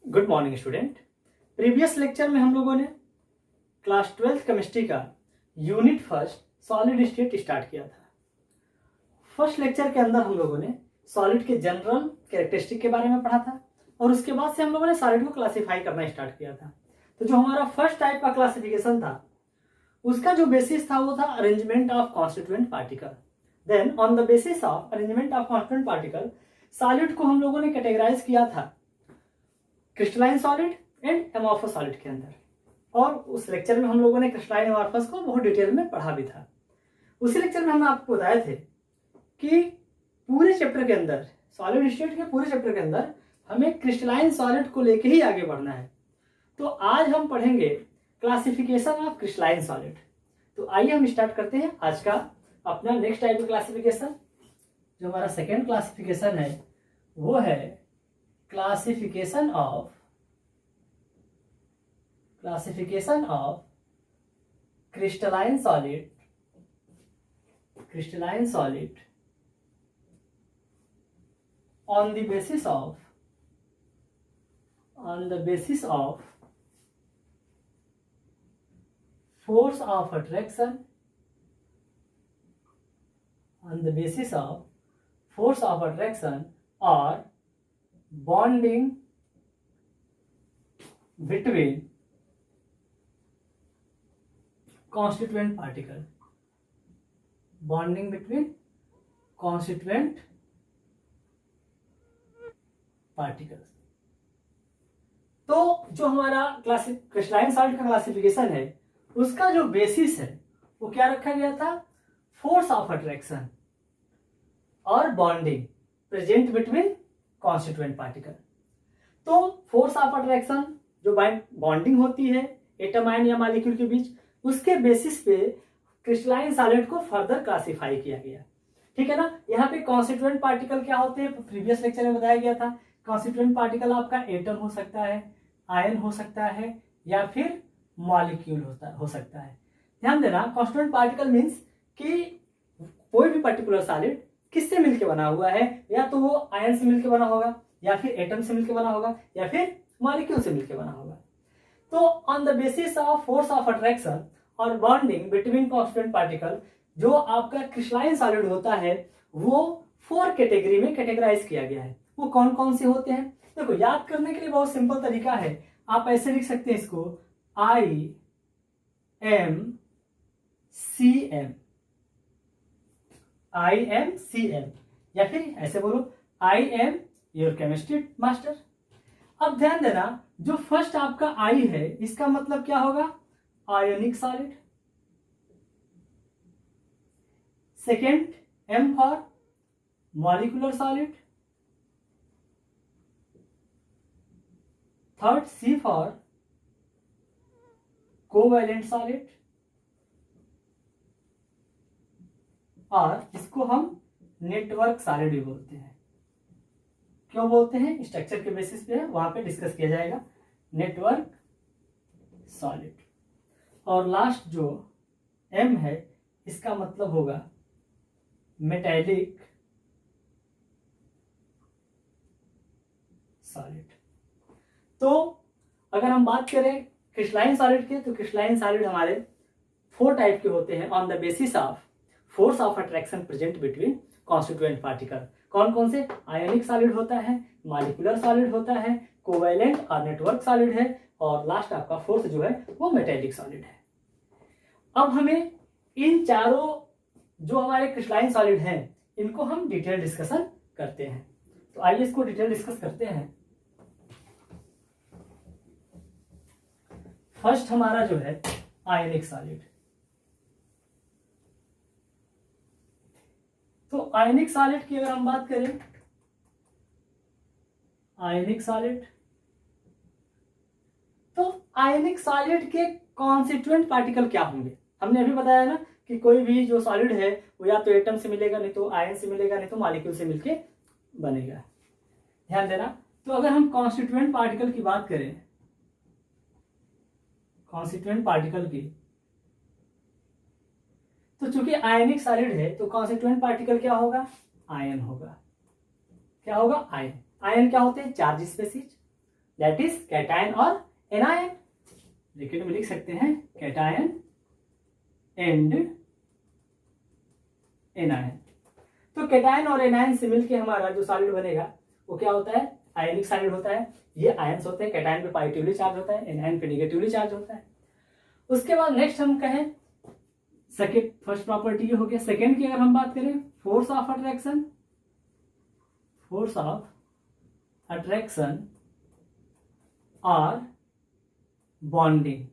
Good morning student. Previous lecture में हम लोगों ने क्लास 12th केमिस्ट्री का unit first solid state start किया था। फर्स्ट लेक्चर के अंदर हम लोगों ने सॉलिड के जनरल कैरेक्टरिस्टिक के बारे में पढ़ा था और उसके बाद से हम लोगों ने सॉलिड को क्लासिफाई करना स्टार्ट किया था। तो जो हमारा फर्स्ट टाइप का क्लासिफिकेशन था उसका जो बेसिस था वो था arrangement of constituent particle. Then on the basis of arrangement of constituent particle solid को हम लोगों ने कैटेगराइज किया था crystalline solid and amorphous solid के अंदर, और उस लेक्चर में हम लोगों ने क्रिस्टलाइन एमॉर्फस को बहुत डिटेल में पढ़ा भी था। उसी लेक्चर में हमने आपको बताए थे कि पूरे चैप्टर के अंदर, सॉलिड स्टेट के पूरे चैप्टर के अंदर हमें क्रिस्टलाइन सॉलिड को लेके ही आगे बढ़ना है। तो आज हम पढ़ेंगे क्लासिफिकेशन ऑफ क्रिस्टलाइन सॉलिड। तो आइए हम स्टार्ट करते हैं आज का अपना नेक्स्ट टाइप का क्लासिफिकेशन। जो हमारा सेकेंड क्लासिफिकेशन है वो है classification of crystalline solid on the basis of force of attraction, or bonding between constituent particle, तो जो हमारा क्रिस्टलाइन सॉलिड का क्लासिफिकेशन है उसका जो बेसिस है वो क्या रखा गया था, फोर्स ऑफ अट्रैक्शन और bonding present between constituent particle. तो फोर्स ऑफ अट्रैक्शन जो बॉन्डिंग होती है एटम आयन या मॉलिक्यूल के बीच, उसके बेसिस पे क्रिस्टलाइन सॉलिड को फर्दर क्लासिफाई किया गया। ठीक है ना। यहाँ पे कॉन्स्टिट्यूएंट पार्टिकल क्या होते हैं, प्रीवियस लेक्चर में बताया गया था। कॉन्स्टिट्यूएंट पार्टिकल आपका एटम हो सकता है, आयन हो सकता है, या फिर मॉलिक्यूल हो सकता है। ध्यान देना, कॉन्स्टिट्यूएंट पार्टिकल मीन्स कि कोई भी पर्टिकुलर सॉलिड किससे मिलकर बना हुआ है, या तो वो आयन से मिलकर बना होगा, या फिर एटम से मिलकर बना होगा, या फिर मॉलिक्यूल से मिलकर बना होगा। तो on the basis of force of attraction और बॉन्डिंग बिटवीन कॉन्स्टिट्यूएंट पार्टिकल जो आपका क्रिस्टलाइन सॉलिड होता है वो 4 कैटेगरी में कैटेगराइज किया गया है। वो कौन कौन से होते हैं, देखो याद करने के लिए बहुत सिंपल तरीका है। आप ऐसे लिख सकते हैं इसको, IMCM, या फिर ऐसे बोलो I am your chemistry master. अब ध्यान देना, जो फर्स्ट आपका I है इसका मतलब क्या होगा, ionic solid. Second M for molecular solid. Third C for covalent solid, और इसको हम नेटवर्क सॉलिड भी बोलते हैं। क्यों बोलते हैं, स्ट्रक्चर के बेसिस पे है, वहां पे डिस्कस किया जाएगा। Network solid. और लास्ट जो M है इसका मतलब होगा मेटेलिक सॉलिड। तो अगर हम बात करें क्रिस्टलाइन सॉलिड के, तो क्रिस्टलाइन सॉलिड हमारे 4 टाइप के होते हैं on the basis of force of attraction present between constituent particle. कौन कौन से, आयोनिक सॉलिड होता है, मॉलिक्यूलर सॉलिड होता है, कोवैलेंट और नेटवर्क सॉलिड है, और लास्ट आपका फोर्थ जो है वो मेटेलिक सॉलिड है। अब हमें इन चारों जो हमारे क्रिस्टलाइन सॉलिड हैं इनको हम डिटेल डिस्कशन करते हैं। तो आइए इसको डिटेल डिस्कस करते हैं। फर्स्ट हमारा जो है आयनिक सॉलिड। तो आयनिक सॉलिड की अगर हम बात करें, आयनिक सॉलिड, तो आयनिक सॉलिड के कॉन्स्टिट्यूएंट पार्टिकल क्या होंगे। हमने अभी बताया ना कि कोई भी जो सॉलिड है वो या तो एटम से मिलेगा, नहीं तो आयन से मिलेगा, नहीं तो मॉलिक्यूल से मिलके बनेगा। ध्यान देना। तो अगर हम कॉन्स्टिट्यूएंट पार्टिकल की बात करें, कॉन्स्टिट्यूएंट पार्टिकल की, तो चूंकि आयनिक सॉलिड है तो कॉन्स्टिट्यूएंट पार्टिकल क्या होगा, आयन होगा। क्या होगा, आयन। आयन क्या होते हैं, charge species. That is cation और एनायन। ब्रैकेट में लिख सकते हैं कैटायन एंड एनायन। तो कैटायन और एनायन से मिलके हमारा जो सॉलिड बनेगा वो क्या होता है, आयनिक सॉलिड होता है। ये आयंस होते हैं, कैटायन पे पॉजिटिवली चार्ज होता है, एनायन पे नेगेटिवली चार्ज होता है। उसके बाद नेक्स्ट हम कहें सेकेंड, फर्स्ट प्रॉपर्टी ये हो गया। सेकेंड की अगर हम बात करें, force of attraction, force of attraction और बॉन्डिंग।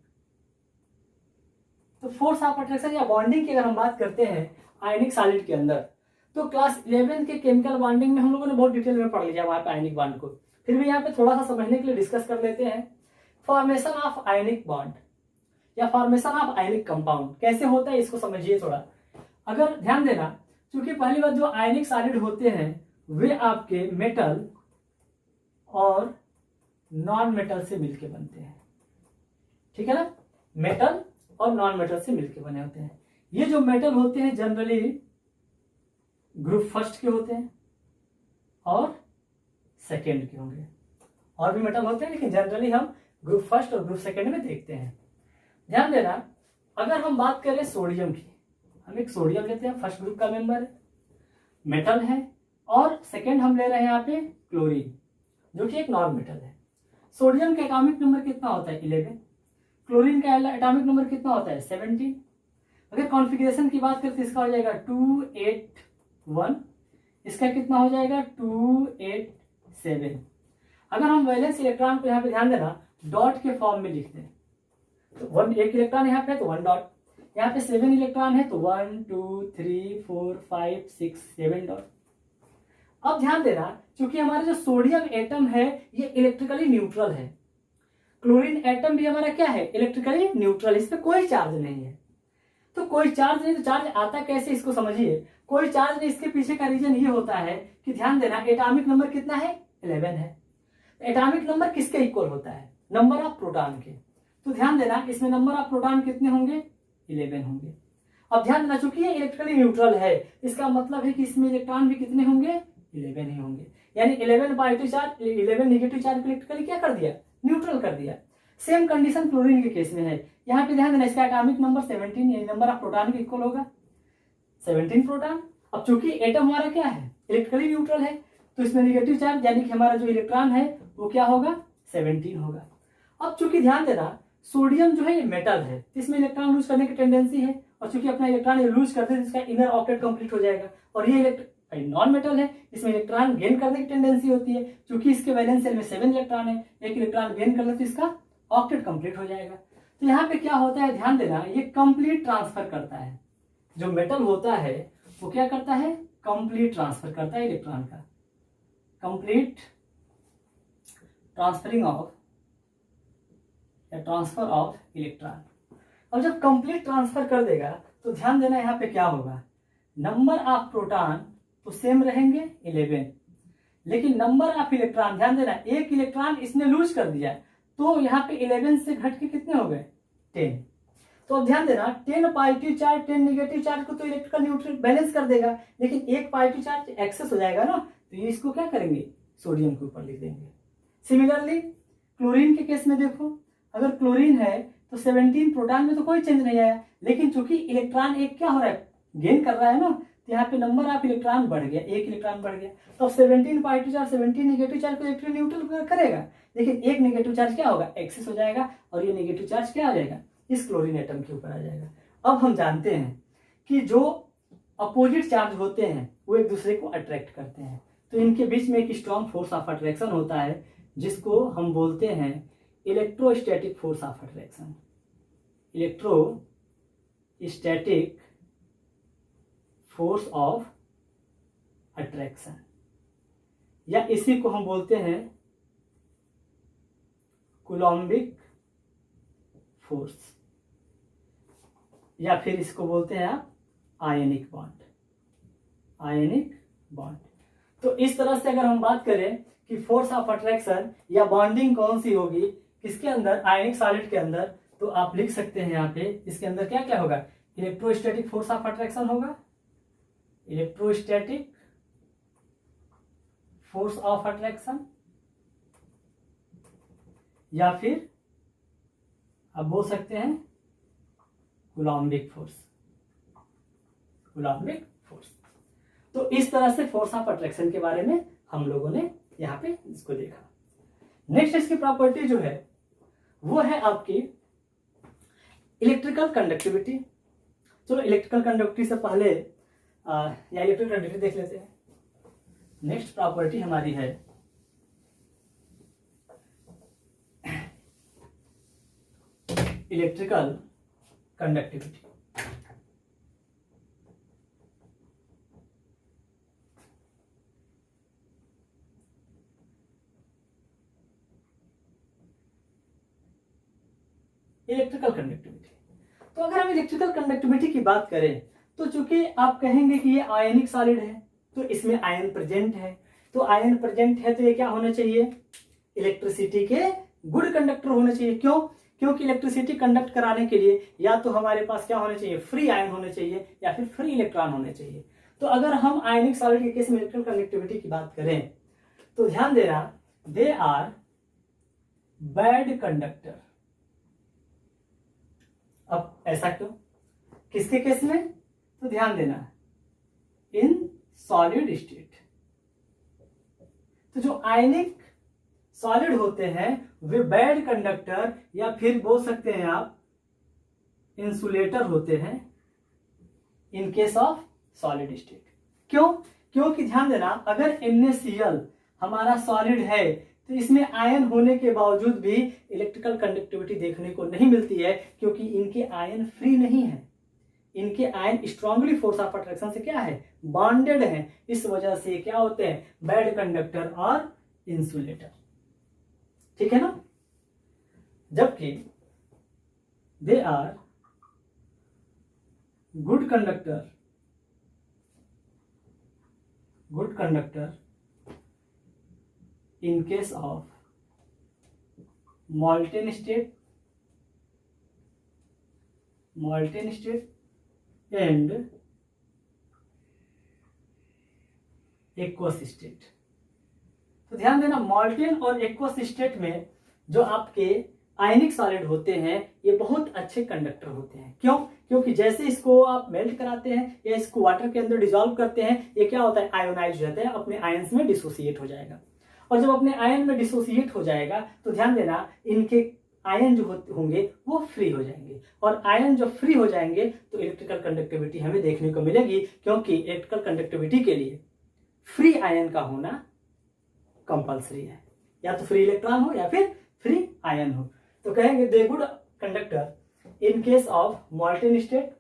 तो फोर्स ऑफ अट्रैक्शन या बॉन्डिंग की अगर हम बात करते हैं आयनिक सॉलिड के अंदर, तो क्लास 11 के केमिकल बॉन्डिंग में हम लोगों ने बहुत डिटेल में पढ़ लिया वहां पे आयनिक बॉन्ड को, फिर भी यहाँ पे थोड़ा सा समझने के लिए डिस्कस कर लेते हैं। फॉर्मेशन ऑफ आयनिक बॉन्ड या फॉर्मेशन ऑफ आयनिक कंपाउंड कैसे होता है इसको समझिए थोड़ा। अगर ध्यान देना, क्योंकि पहली बात जो आयनिक सॉलिड होते हैं वे आपके मेटल और नॉन मेटल से मिलके बनते हैं, ठीक है ना, मेटल और नॉन मेटल से मिलके बने होते हैं। ये जो मेटल होते हैं जनरली ग्रुप फर्स्ट के होते हैं और सेकेंड के होंगे, और भी मेटल होते हैं लेकिन जनरली हम ग्रुप फर्स्ट और ग्रुप सेकेंड में देखते हैं। ध्यान देना, अगर हम बात करें सोडियम की, हम एक सोडियम लेते हैं, फर्स्ट ग्रुप का मेंबर है, मेटल है, और सेकेंड हम ले रहे हैं यहाँ पे क्लोरीन जो कि एक नॉन मेटल है। सोडियम का एटॉमिक नंबर कितना होता है 11, क्लोरीन का एटॉमिक नंबर कितना होता है 17। अगर कॉन्फ़िगरेशन की बात करें तो इसका हो जाएगा 281, इसका कितना हो जाएगा 287। अगर हम वैलेंस इलेक्ट्रॉन को यहाँ पे ध्यान देना डॉट के फॉर्म में लिखते हैं तो 1 एक इलेक्ट्रॉन यहाँ पे तो 1 डॉट, यहाँ पे 7 इलेक्ट्रॉन है तो 1 2 3 4 5 6 7 डॉट। अब ध्यान देना, क्योंकि हमारा जो सोडियम एटम है ये इलेक्ट्रिकली न्यूट्रल है, क्लोरीन एटम भी हमारा क्या है इलेक्ट्रिकली न्यूट्रल, इस पे कोई चार्ज नहीं है। तो कोई चार्ज नहीं तो चार्ज आता कैसे इसको समझिए। कोई चार्ज नहीं, इसके पीछे का रीजन ये होता है कि ध्यान देना एटॉमिक नंबर कितना है 11 है। एटॉमिक नंबर किसके इक्वल होता है, नंबर ऑफ प्रोटॉन के। तो ध्यान देना इसमें नंबर ऑफ प्रोटॉन कितने होंगे 11 होंगे। अब ध्यान देना चूंकि ये इलेक्ट्रिकली न्यूट्रल है इसका मतलब है कि इसमें इलेक्ट्रॉन भी कितने होंगे 11 ही होंगे, यानी 11 positive charge 11 negative charge electrically क्या कर दिया न्यूट्रल कर दिया। सेम कंडीशन क्लोरीन के केस में है, यहाँ पे ध्यान देना इसका एटॉमिक नंबर 17 यानी नंबर ऑफ प्रोटॉन के इक्वल होगा 17 प्रोटॉन। अब चूंकि एटम हमारा क्या है इलेक्ट्रिकली न्यूट्रल है तो इसमें नेगेटिव चार्ज यानी कि हमारा जो इलेक्ट्रॉन है वो क्या होगा 17 होगा। अब चूंकि ध्यान देना सोडियम जो है ये मेटल है, इसमें इलेक्ट्रॉन लूज करने की टेंडेंसी है, और चूंकि अपना इलेक्ट्रॉन ये लूज करते हैं इसका इनर ऑक्टेट कंप्लीट हो जाएगा, और ये नॉन मेटल है इसमें इलेक्ट्रॉन गेन करने की टेंडेंसी होती है, क्योंकि इसके वैलेंस शेल में 7 इलेक्ट्रॉन है, एक इलेक्ट्रॉन गेन कर ले तो इसका ऑक्टेट कंप्लीट हो जाएगा। तो यहाँ पे क्या होता है ध्यान देना ये कंप्लीट ट्रांसफर करता है, जो मेटल होता है वो क्या करता है कंप्लीट ट्रांसफर करता है इलेक्ट्रॉन का, कंप्लीट ट्रांसफरिंग ऑफ या ट्रांसफर ऑफ इलेक्ट्रॉन। अब जब कंप्लीट ट्रांसफर कर देगा तो ध्यान देना यहाँ पे क्या होगा नंबर ऑफ प्रोटॉन तो सेम रहेंगे 11, लेकिन नंबर ऑफ इलेक्ट्रॉन ध्यान देना एक इलेक्ट्रॉन इसने लूज कर दिया तो यहाँ पे 11 से घट के कितने हो गए 10। तो अब ध्यान देना 10 पॉजिटिव चार्ज 10 नेगेटिव चार्ज को तो इलेक्ट्रिकल न्यूट्रल बैलेंस कर देगा, लेकिन एक पॉजिटिव चार्ज एक्सेस हो जाएगा ना तो ये इसको क्या करेंगे सोडियम के ऊपर लिख देंगे। सिमिलरली क्लोरीन के केस में देखो, अगर क्लोरीन है तो 17 प्रोटॉन में तो कोई चेंज नहीं आया, लेकिन चूंकि इलेक्ट्रॉन एक क्या हो रहा है गेन कर रहा है ना तो यहाँ पे नंबर ऑफ इलेक्ट्रॉन बढ़ गया, एक इलेक्ट्रॉन बढ़ गया, तो 17 पॉजिटिव चार्ज 17 नेगेटिव चार्ज को इलेक्ट्रिकल न्यूट्रल करेगा, लेकिन एक नेगेटिव चार्ज क्या होगा एक्सेस हो जाएगा और ये नेगेटिव चार्ज क्या आ जाएगा इस क्लोरीन एटम के ऊपर आ जाएगा। अब हम जानते हैं कि जो अपोजिट चार्ज होते हैं वो एक दूसरे को अट्रैक्ट करते हैं, तो इनके बीच में एक स्ट्रॉन्ग फोर्स ऑफ अट्रैक्शन होता है जिसको हम बोलते हैं electrostatic force of attraction, electrostatic force of attraction, या इसी को हम बोलते हैं कूलॉम्बिक फोर्स, या फिर इसको बोलते हैं आप आयनिक बॉन्ड, आयनिक बॉन्ड। तो इस तरह से अगर हम बात करें कि फोर्स ऑफ अट्रैक्शन या बॉन्डिंग कौन सी होगी किसके अंदर आयनिक सॉलिड के अंदर, तो आप लिख सकते हैं यहाँ पे इसके अंदर क्या क्या होगा इलेक्ट्रोस्टैटिक फोर्स ऑफ अट्रैक्शन होगा, इलेक्ट्रोस्टैटिक फोर्स ऑफ अट्रैक्शन, या फिर आप बोल सकते हैं कूलम्बिक फोर्स। Coulombic force. तो इस तरह से फोर्स ऑफ अट्रैक्शन के बारे में हम लोगों ने यहाँ पे इसको देखा। नेक्स्ट इसकी प्रॉपर्टी जो है वो है आपकी इलेक्ट्रिकल कंडक्टिविटी। चलो इलेक्ट्रिकल कंडक्टिविटी से पहले या इलेक्ट्रिकल कंडक्टिविटी देख लेते हैं। नेक्स्ट प्रॉपर्टी हमारी है इलेक्ट्रिकल कंडक्टिविटी। इलेक्ट्रिकल कंडक्टिविटी, तो अगर हम इलेक्ट्रिकल कंडक्टिविटी की बात करें तो चूंकि आप कहेंगे कि ये आयनिक सॉलिड है तो इसमें आयन प्रेजेंट है, तो आयन प्रेजेंट है तो ये क्या होना चाहिए, इलेक्ट्रिसिटी के गुड कंडक्टर होने चाहिए। क्यों? क्योंकि इलेक्ट्रिसिटी कंडक्ट कराने के लिए या तो हमारे पास क्या होने चाहिए, फ्री आयन होने चाहिए या फिर फ्री इलेक्ट्रॉन होने चाहिए। तो अगर हम आयनिक सॉलिड के केस में इलेक्ट्रिकल कंडक्टिविटी की बात करें तो ध्यान देना, दे आर बैड कंडक्टर। अब ऐसा क्यों, किसके केस में, तो ध्यान देना इन सॉलिड स्टेट। तो जो आयनिक सॉलिड होते हैं वे बैड कंडक्टर या फिर बोल सकते हैं आप इंसुलेटर होते हैं इन केस ऑफ सॉलिड स्टेट। क्यों? क्योंकि ध्यान देना, अगर NaCl हमारा सॉलिड है तो इसमें आयन होने के बावजूद भी इलेक्ट्रिकल कंडक्टिविटी देखने को नहीं मिलती है, क्योंकि इनके आयन फ्री नहीं है, इनके ion strongly force of attraction से क्या है, बॉन्डेड है। इस वजह से क्या होते हैं, बैड कंडक्टर और इंसुलेटर। ठीक है ना। जबकि they are good conductor, good conductor in case of molten state and aqueous state। तो ध्यान देना, मॉल्टेन और एक्वस स्टेट में जो आपके आयनिक सॉलिड होते हैं ये बहुत अच्छे कंडक्टर होते हैं। क्यों? क्योंकि जैसे इसको आप मेल्ट कराते हैं या इसको वाटर के अंदर डिसॉल्व करते हैं, ये क्या होता है, आयोनाइज हो जाता है, अपने आयन्स में डिसोसिएट हो जाएगा। और जब अपने आयन में डिसोसिएट हो जाएगा तो ध्यान देना इनके आयन जो होंगे वो फ्री हो जाएंगे, और आयन जब फ्री हो जाएंगे तो इलेक्ट्रिकल कंडक्टिविटी हमें देखने को मिलेगी, क्योंकि इलेक्ट्रिकल कंडक्टिविटी के लिए फ्री आयन का होना कंपलसरी है, या तो फ्री इलेक्ट्रॉन हो या फिर फ्री आयन हो। तो कहेंगे they good conductor in case of molten state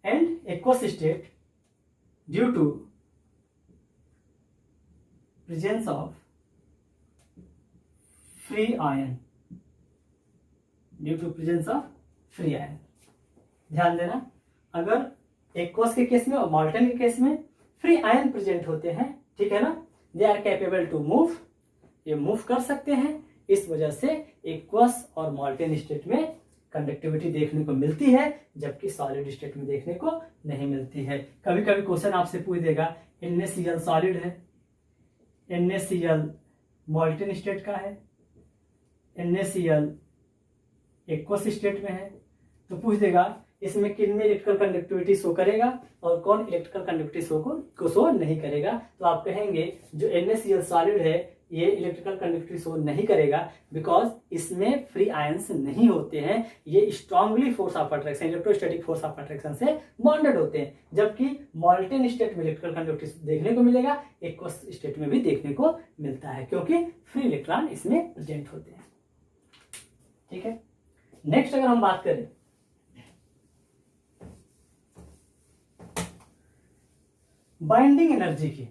and aqueous state due to presence of free ion, due to presence of free ion. ध्यान देना, अगर एक्वस के केस में और मॉल्टेन के केस में फ्री आयन प्रेजेंट होते हैं, ठीक है ना, they are capable to move, ये मूव कर सकते हैं। इस वजह से एक्वस और मॉल्टेन स्टेट में कंडक्टिविटी देखने को मिलती है, जबकि सॉलिड स्टेट में देखने को नहीं मिलती है। कभी कभी क्वेश्चन आपसे पूछ देगा NaCl सॉलिड है, NaCl मॉल्टेन स्टेट का है, NaCl एक्वस स्टेट में है, तो पूछ देगा इसमें किन में इलेक्ट्रिकल कंडक्टिविटी शो करेगा और कौन इलेक्ट्रिकल कंडक्टिविटी को शो नहीं करेगा। तो आप कहेंगे जो NaCl सॉलिड है ये इलेक्ट्रिकल कंडक्टिविटी शो नहीं करेगा, बिकॉज इसमें फ्री आयंस नहीं होते हैं, ये strongly force of attraction, electrostatic force of attraction से बॉन्डेड होते हैं। जबकि मॉल्टेन स्टेट में इलेक्ट्रिकल कंडक्टिविटी देखने को मिलेगा, एक्वस स्टेट में भी देखने को मिलता है, क्योंकि फ्री इलेक्ट्रॉन इसमें प्रेजेंट होते हैं। ठीक है। नेक्स्ट अगर हम बात करें बाइंडिंग एनर्जी की,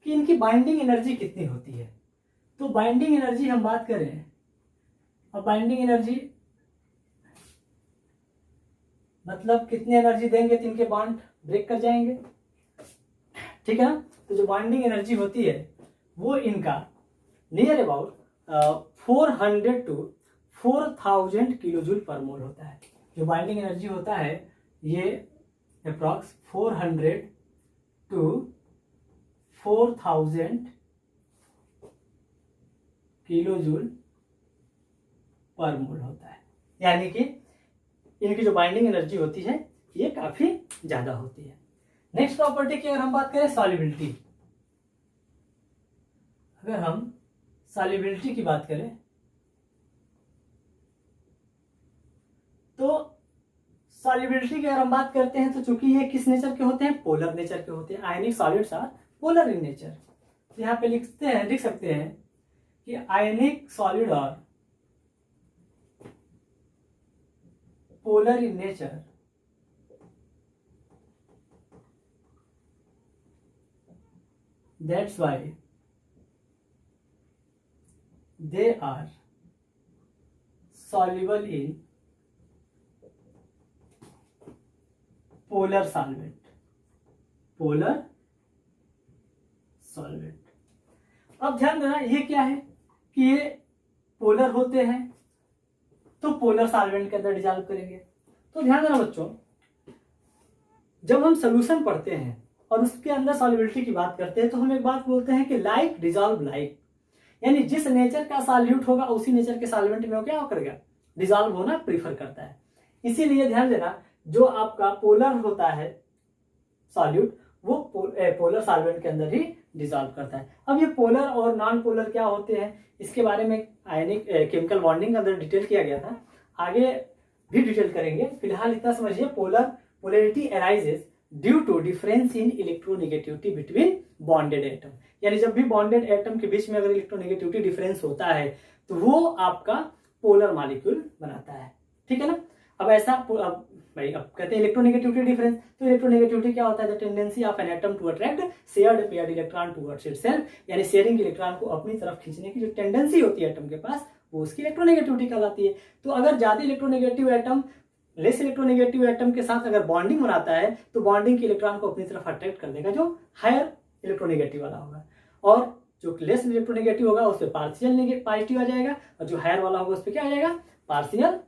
कि इनकी बाइंडिंग एनर्जी कितनी होती है, तो बाइंडिंग एनर्जी हम बात करें, अब बाइंडिंग एनर्जी मतलब कितनी एनर्जी देंगे तो इनके बॉन्ड ब्रेक कर जाएंगे। ठीक है ना। तो जो बाइंडिंग एनर्जी होती है वो इनका नियर अबाउट 400 to 4000 किलोजूल पर मोल होता है। जो बाइंडिंग एनर्जी होता है ये अप्रॉक्स 400 to 4000 किलोजूल पर मोल होता है, यानी कि इनकी जो बाइंडिंग एनर्जी होती है ये काफी ज्यादा होती है। नेक्स्ट प्रॉपर्टी की अगर हम बात करें सॉल्युबिलिटी, अगर हम सॉल्युबिलिटी की बात करें तो सॉल्युबिलिटी की अगर हम बात करते हैं तो चूंकि ये किस नेचर के होते हैं, पोलर नेचर के होते हैं। Ionic solids are polar in nature. यहाँ पे लिख सकते हैं कि आयनिक सॉलिड और polar in nature, that's why they are soluble in polar solvent, polar solvent। अब ध्यान देना ये क्या है कि ये पोलर होते हैं तो पोलर सॉल्वेंट के अंदर डिजॉल्व करेंगे। तो ध्यान देना बच्चों, जब हम सोल्यूशन पढ़ते हैं और उसके अंदर सॉल्युबिलिटी की बात करते हैं तो हम एक बात बोलते हैं कि लाइक डिजॉल्व लाइक, यानी जिस नेचर का सॉल्यूट होगा उसी नेचर के सॉल्वेंट में वो क्या करेगा, डिजॉल्व होना प्रीफर करता है। इसीलिए ध्यान देना, जो आपका पोलर होता है सॉल्यूट वो पोलर सॉल्वेंट के अंदर ही डिजॉल्व करता है। अब ये पोलर और नॉन पोलर क्या होते हैं इसके बारे में आयनिक केमिकल बॉन्डिंग के अंदर डिटेल किया गया था, आगे भी डिटेल करेंगे। फिलहाल इतना समझिए, polarity arises due to difference in electronegativity between bonded atom, यानी जब भी बॉन्डेड एटम के बीच में अगर इलेक्ट्रोनेगेटिविटी डिफरेंस होता है तो वो आपका पोलर मॉलिक्यूल बनाता है, ठीक है ना। अब ऐसा अब कहते हैं इलेक्ट्रोनेगेटिविटी डिफरेंस, तो इलेक्ट्रोनेगेटिविटी क्या होता है, the tendency of an atom to attract shared paired electron towards itself, यानी शेयरिंग इलेक्ट्रॉन को अपनी तरफ खींचने की जो टेंडेंसी होती है एटम के पास वो उसकी इलेक्ट्रोनेगेटिविटी कहलाती है। तो अगर ज्यादा electronegative atom less electronegative atom के साथ अगर बॉन्डिंग बनाता है तो बॉन्डिंग के इलेक्ट्रॉन को अपनी तरफ अट्रैक्ट कर देगा जो हायर इलेक्ट्रोनेगेटिव वाला होगा, और जो लेस इलेक्ट्रोनेगेटिव होगा उस पर पार्शियल पॉजिटिव आ जाएगा, और जो हायर वाला होगा उस पर क्या आ जाएगा, पार्शियल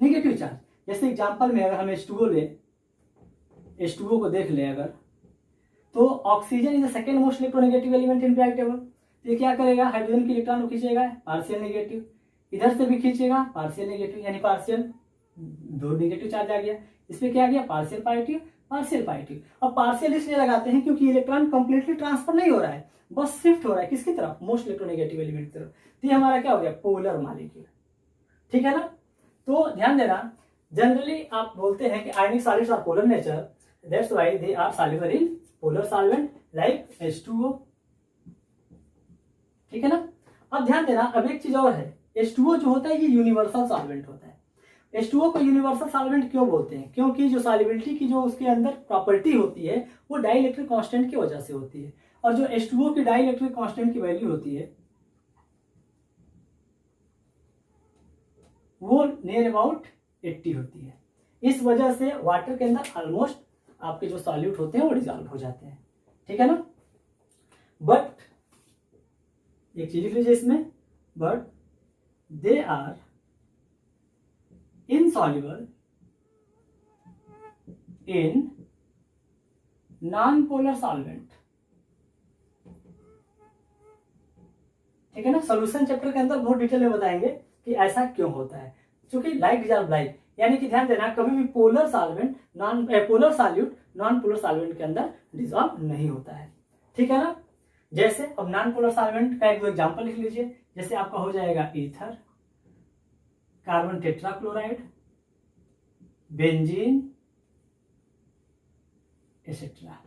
नेगेटिव चार्ज। जैसे एग्जांपल में अगर हम H2O लें, H2O को देख लें अगर, तो oxygen is the second most electronegative element in periodic table. ये क्या करेगा, हाइड्रोजन के इलेक्ट्रॉन को खींचेगा पार्शियल नेगेटिव, इधर से भी खींचेगा पार्शियल नेगेटिव, यानी पार्शियल दो नेगेटिव चार्ज आ गया, इसमें क्या आ गया, पार्शियल पॉजिटिव पार्शियल पॉजिटिव। अब पार्शियल इसलिए लगाते हैं क्योंकि इलेक्ट्रॉन कंप्लीटली ट्रांसफर नहीं हो रहा है, बस शिफ्ट हो रहा है किसकी तरफ, मोस्ट इलेक्ट्रोनेगेटिव एलिमेंट की तरफ। तो ये हमारा क्या हो गया, पोलर मॉलिक्यूल, ठीक है ना। तो ध्यान देना, जनरली आप बोलते हैं कि ionic solids are polar nature, that's why they are soluble in polar solvent like H2O, ठीक है ना। अब ध्यान देना, अब एक चीज और है, H2O जो होता है ये यूनिवर्सल सॉल्वेंट होता है। H2O को यूनिवर्सल सॉल्वेंट क्यों बोलते हैं, क्योंकि जो सॉल्युबिलिटी की जो उसके अंदर प्रॉपर्टी होती है वो डाइइलेक्ट्रिक कांस्टेंट की वजह से होती है, और जो H2O की डाइइलेक्ट्रिक कांस्टेंट की वैल्यू होती है वो नियर अबाउट 80 होती है। इस वजह से वाटर के अंदर ऑलमोस्ट आपके जो सॉल्यूट होते हैं वो डिजॉल्व हो जाते हैं, ठीक है ना। बट एक चीज लिख लीजिए इसमें, but they are insoluble in non-polar solvent, ठीक है ना। सॉल्यूशन चैप्टर के अंदर बहुत डिटेल में बताएंगे कि ऐसा क्यों होता है, क्योंकि लाइक डिजॉल्व लाइक, यानी कि ध्यान देना कभी भी polar solvent polar solute non polar solvent के अंदर डिजॉल्व नहीं होता है, ठीक है ना। जैसे अब नॉन पोलर सॉल्वेंट का एक दो एग्जांपल लिख लीजिए, जैसे आपका हो जाएगा ether, carbon tetrachloride, benzene etcetera.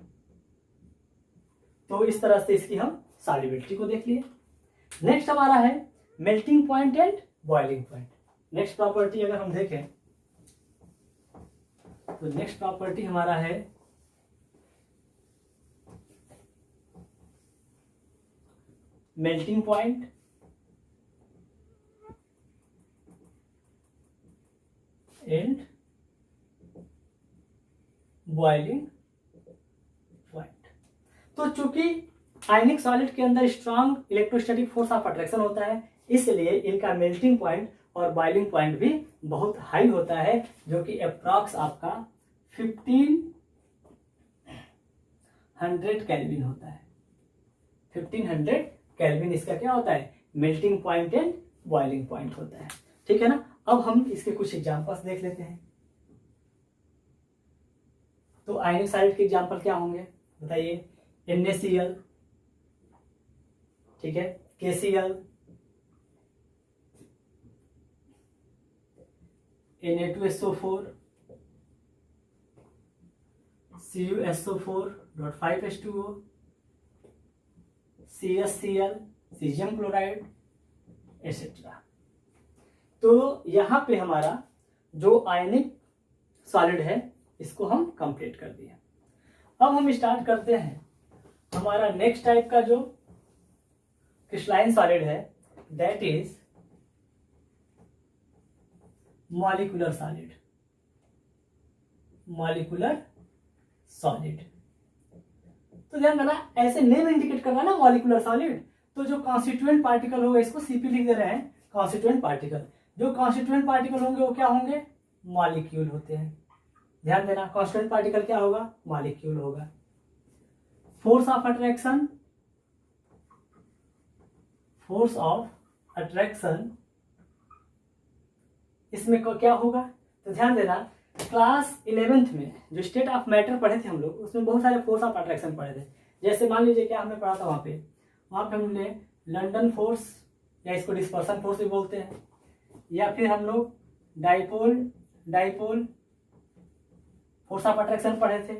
तो इस तरह से इसकी हम सॉल्युबिलिटी को देख लिए। नेक्स्ट हमारा है melting point and boiling point. Next property अगर हम देखें तो नेक्स्ट प्रॉपर्टी हमारा है melting point and boiling point. तो चूंकि आयनिक सॉलिड के अंदर strong electrostatic force of attraction होता है, इसलिए इनका मेल्टिंग पॉइंट और बॉइलिंग पॉइंट भी बहुत हाई होता है, जो कि अप्रॉक्स आपका 1500 केल्विन होता है। 1500 केल्विन इसका क्या होता है, melting point and boiling point होता है। ठीक है ना। अब हम इसके कुछ एग्जांपल्स देख लेते हैं। तो आयनिक सॉलिड के एग्जांपल क्या होंगे बताइए। NaCl, ठीक है, KCl, Na2SO4, CuSO4.5H2O, CsCl, caesium chloride etcetera. तो यहाँ पे हमारा जो आयनिक सॉलिड है इसको हम कंप्लीट कर दिए। अब हम स्टार्ट करते हैं हमारा नेक्स्ट टाइप का जो क्रिस्टलाइन सॉलिड है, that is molecular solid. Molecular solid, तो ध्यान देना ऐसे नेम इंडिकेट करना ना मॉलिक्यूलर सॉलिड, तो जो कॉन्स्टिट्यूएंट पार्टिकल होगा इसको CP लिख दे रहे हैं, कॉन्स्टिट्यूएंट पार्टिकल। जो कॉन्स्टिट्यूएंट पार्टिकल होंगे वो क्या होंगे, मॉलिक्यूल होते हैं। ध्यान देना कॉन्स्टिट्यूएंट पार्टिकल क्या होगा, मॉलिक्यूल होगा। Force of attraction, force of attraction इसमें क्या होगा, तो ध्यान देना क्लास 11th में जो स्टेट ऑफ मैटर पढ़े थे हम लोग, उसमें बहुत सारे फोर्स ऑफ अट्रैक्शन पढ़े थे। जैसे मान लीजिए क्या हमने पढ़ा था वहां पे हमने लंडन फोर्स या इसको डिस्पर्सन फोर्स भी बोलते हैं, या फिर हम लोग डाइपोल फोर्स ऑफ अट्रैक्शन पढ़े थे,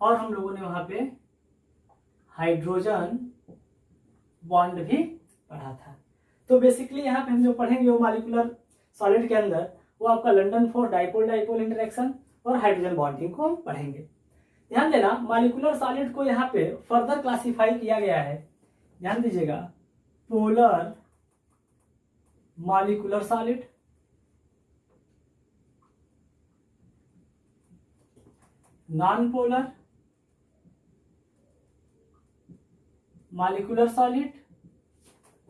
और हम लोगों ने वहां पे हाइड्रोजन बॉन्ड भी पढ़ा था। तो बेसिकली यहाँ पे हम जो पढ़ेंगे वो मॉलिक्यूलर सॉलिड के अंदर वो आपका लंडन फोर्स, डाइपोल इंटरेक्शन और हाइड्रोजन बॉन्डिंग को हम पढ़ेंगे। ध्यान देना मॉलिक्यूलर सॉलिड को यहाँ पे फर्दर क्लासिफाई किया गया है, ध्यान दीजिएगा, polar molecular solid, non polar molecular solid,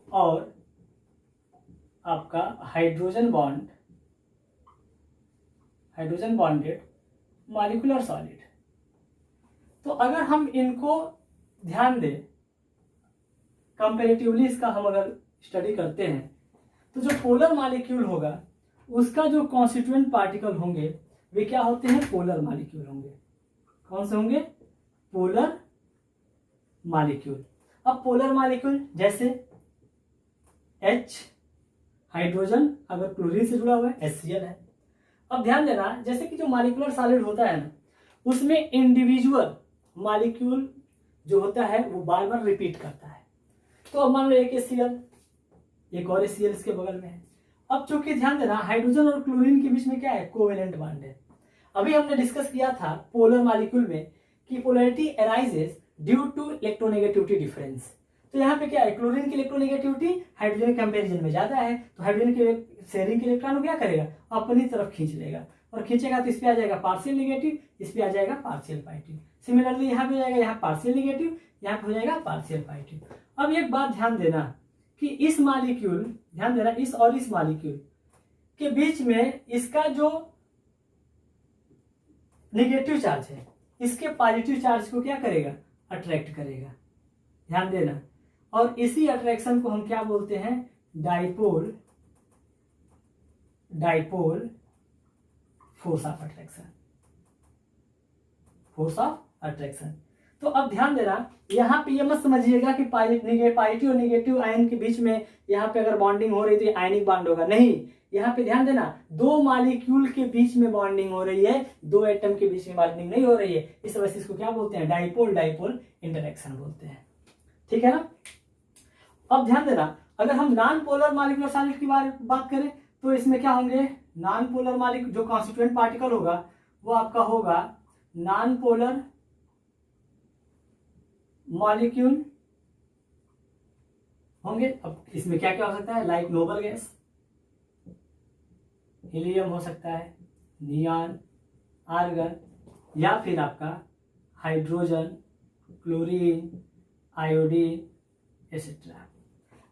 और आपका हाइड्रोजन बॉन्डेड मॉलिक्यूलर सॉलिड। तो अगर हम इनको ध्यान दें कंपैरेटिवली, इसका हम अगर स्टडी करते हैं, तो जो पोलर मॉलिक्यूल होगा उसका जो कॉन्स्टिट्यूएंट पार्टिकल होंगे वे क्या होते हैं, पोलर मॉलिक्यूल होंगे। कौन से होंगे, पोलर मॉलिक्यूल। अब पोलर मॉलिक्यूल जैसे H हाइड्रोजन अगर क्लोरीन से जुड़ा हुआ है HCl है। अब ध्यान देना जैसे कि जो मॉलिक्यूलर सॉलिड होता है ना, उसमें इंडिविजुअल मॉलिक्यूल जो होता है वो बार बार रिपीट करता है। तो अब मान लो एक HCl, एक और HCl इसके बगल में है। अब चूंकि ध्यान देना हाइड्रोजन और क्लोरीन के बीच में क्या है, कोवेलेंट बॉन्ड है। अभी हमने डिस्कस किया था पोलर मॉलिक्यूल में कि polarity arises due to electronegativity difference. तो यहाँ पे क्या है, क्लोरीन की इलेक्ट्रोनेगेटिविटी हाइड्रोजन कंपैरिजन में ज्यादा है, तो हाइड्रोजन के शेयरिंग के इलेक्ट्रॉन को क्या करेगा, अपनी तरफ खींच लेगा, और खींचेगा तो इस पे आ जाएगा पार्शियल नेगेटिव, इस पे आ जाएगा पार्शियल पॉजिटिव। सिमिलरली यहाँ पे जाएगा, यहाँ पार्शियल नेगेटिव, यहाँ पे हो जाएगा पार्शियल पॉजिटिव। अब एक बात ध्यान देना कि इस मॉलिक्यूल, ध्यान देना इस और इस मॉलिक्यूल के बीच में इसका जो नेगेटिव चार्ज है इसके पॉजिटिव चार्ज को क्या करेगा, अट्रैक्ट करेगा। ध्यान देना, और इसी अट्रैक्शन को हम क्या बोलते हैं, डाइपोल फोर्स ऑफ अट्रैक्शन। तो अब ध्यान देना यहाँ पे ये मत समझिएगा कि पॉजिटिव और नेगेटिव आयन के बीच में यहाँ पे अगर बॉन्डिंग हो रही तो ये आयनिक बॉन्ड होगा, नहीं। यहाँ पे ध्यान देना दो मॉलिक्यूल के बीच में बॉन्डिंग हो रही है, दो एटम के बीच में बॉन्डिंग नहीं हो रही है। इस वजह से इसको क्या बोलते हैं, डाइपोल इंटरेक्शन बोलते हैं। ठीक है ना। अब ध्यान देना अगर हम नॉन पोलर मॉलिक्यूलर सॉलिड की बात करें तो इसमें क्या होंगे, नॉन पोलर मॉलिक्यूल जो कॉन्स्टिट्यूएंट पार्टिकल होगा वो आपका होगा नॉन पोलर मॉलिक्यूल होंगे। अब इसमें क्या क्या हो सकता है, लाइक नोबल गैस, हीलियम हो सकता है, नियॉन, आर्गन, या फिर आपका हाइड्रोजन, क्लोरीन, आयोडीन एसेट्रा।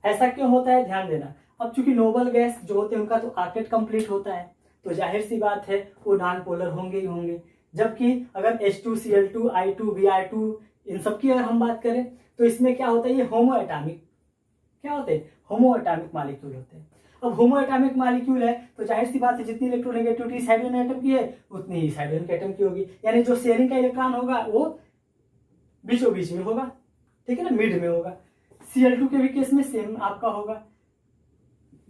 ऐसा क्यों होता है, ध्यान देना। अब चूंकि नोबल गैस जो होते हैं उनका तो ऑक्टेट कंप्लीट होता है, तो जाहिर सी बात है वो नॉन पोलर होंगे ही होंगे। जबकि अगर H2Cl2, I2, Br2 इन सब की अगर हम बात करें तो इसमें क्या होता है, ये होमो एटॉमिक क्या होते हैं, होमो एटॉमिक मॉलिक्यूल होते हैं। अब होमो एटॉमिक मॉलिक्यूल है तो जाहिर सी बात है जितनी इलेक्ट्रोनेगेटिविटी इस हाइड्रोजन एटम की है उतनी ही इस हाइड्रोजन के एटम की होगी, यानी जो शेयरिंग का इलेक्ट्रॉन होगा वो बीचों बीच में होगा, ठीक है ना, मिड में होगा। Cl2 के भी केस में सेम आपका होगा,